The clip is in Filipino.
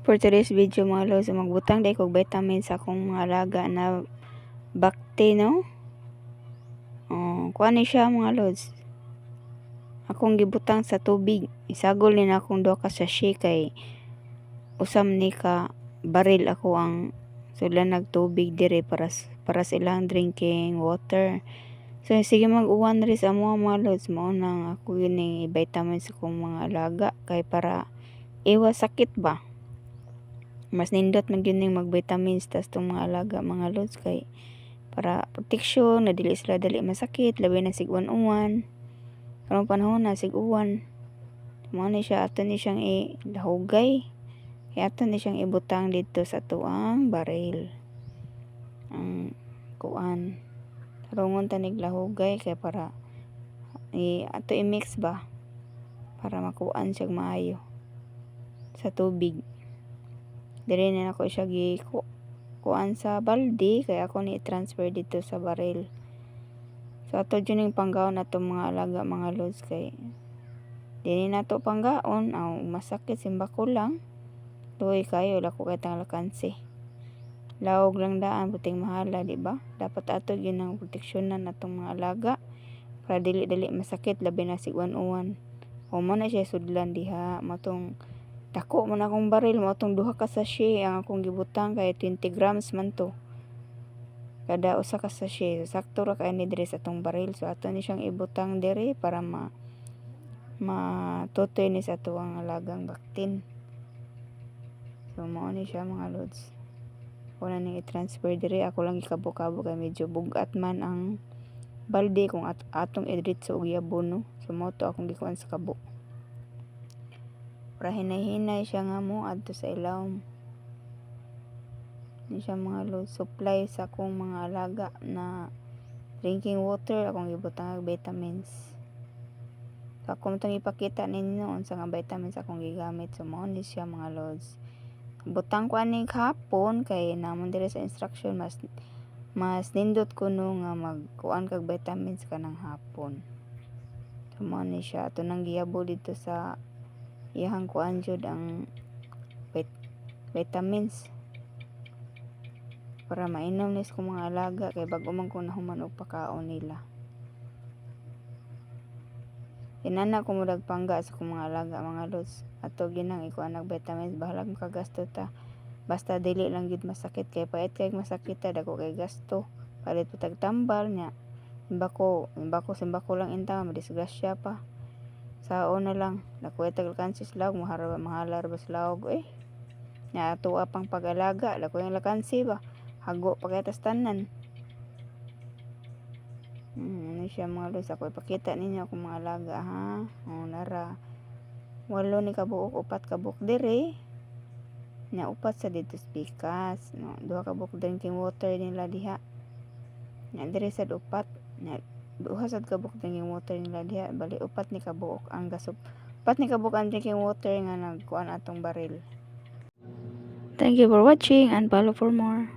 For today's video mga lods, magbutang day kog vitamins sa akong mga alaga na bakte, no? Kuha ni siya mga lods. Akong gibutang sa tubig. Isagol ni na akong 2 ka sachet kay usam ni ka baril ako ang sula nagtubig dire para sa ilang drinking water. So sige mag-uwan rin sa mga lods. Maunang ako yun vitamins sa akong mga alaga kay para iwas sakit ba. Mas nindot man yun mag-vitamins tas tong mga alaga mga lods kay para proteksyon na dili sila dali masakit labi na sig uwan karong panahon na sig uwan mo ni siya ato ni siyang ilahugay kay ato ni siyang ibutang dito sa tuang baril ang kuan tarungon tanig lahugay kay para ato i-mix ba para makuan siya maayo sa tubig. Dire na ako siya kuan sa balde kaya ako ni transfer dito sa baril. So ato dyan yung panggaon ato mga alaga mga lods kay dini na to panggaon masakit simba ko lang tuloy kayo lako kay tang lakansi lawog lang daan puting mahala di ba dapat ato yun ang proteksyonan atong mga alaga para dili masakit labi na sigwan-uwan o mo na siya sudlan diha matong dako man akong baril mo tong 2 ka sachet ang akong gibutang kay 20 grams man to kada usa ka sachet sakto ra kay ni dire sa tong baril so ato ni siyang ibutang dire para matutoy ni sa tuwang alagang baktin. So mao ni siya mga lods wala nang i-transfer dire ako lang ikabo-kabo kay medyo bugat man ang balde kung atong idritso og yabon no so mo to akong gikuan sa kabo para hinay-hinay siya nga mo adto sa ilawom ni siya mga load supply sa akong mga alaga na drinking water akong gibutang og vitamins so akong itong ipakita ninyo unsa nga vitamins akong gigamit so mao ni siya mga loads butang ko ani hapon kay namon dire sa instruction mas nindot ko no nga magkuan kag vitamins kanang hapon so mao ni siya ato nang giyabo dito sa iyang kuan jud ang vitamins para mainom nis ko mga alaga kay bag-o man ko nahuman og pakaon nila inana ko mudag pangga sa kong mga alaga mga lods ato ginang ikuan nag vitamins bahala makagasto ta basta dili lang gid masakit kay pait kay masakit ta dako kay gasto palit putag tambal nya simbako lang inta madisgrasya pa sao na lang dako itag lakansis lawog mahalar ba sa lawog nya ato pang pag-alaga dako yung lakansi ba hago pa kay tas tanan ano siya mga lods ako ipakita ninyo akong mga alaga ha nara 8 ni kabuok 4 kabuok dire nya 4 sa dito pikas no 2 kabuok drinking water nila diha nya dire sad 4 nya 2 sad kabuok drinking water nila diha bali 4 ni kabuok ang gasop 4 ni kabuok ang drinking water nga nagkuan atong baril. Thank you for watching and follow for more.